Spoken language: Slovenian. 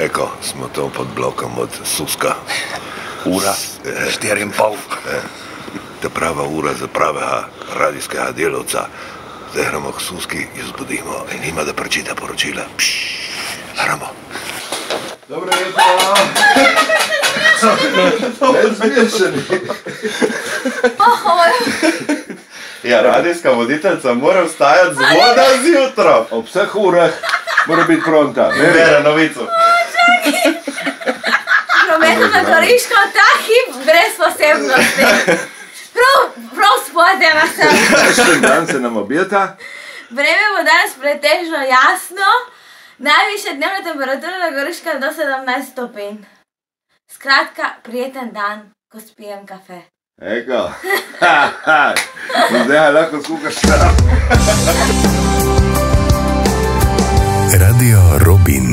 Eko, smo to pod blokom od Suska. Ura, 4,5. To prava ura za pravega radijskega delavca. Zdaj gremo k Suski in zbudimo in ima da prečita poročila. Gremo. Dobro jutro. Nezmešani. Ja, radijska voditeljca mora vstajati zgodaj zjutraj. Ob vseh urah mora biti pronta. Bere novico. Prometno na Goriško, ta hip brez posebnosti. Prav spodjena sem. Prejšnji dan se nam obeta. Vreme bo danes pretežno jasno. Najvišja dnevna temperatura na Goriško je do 17 stopinj. Skratka, prijeten dan, ko spijem kafe. Eko. Zdaj lahko skukaš tam. Radio Robin.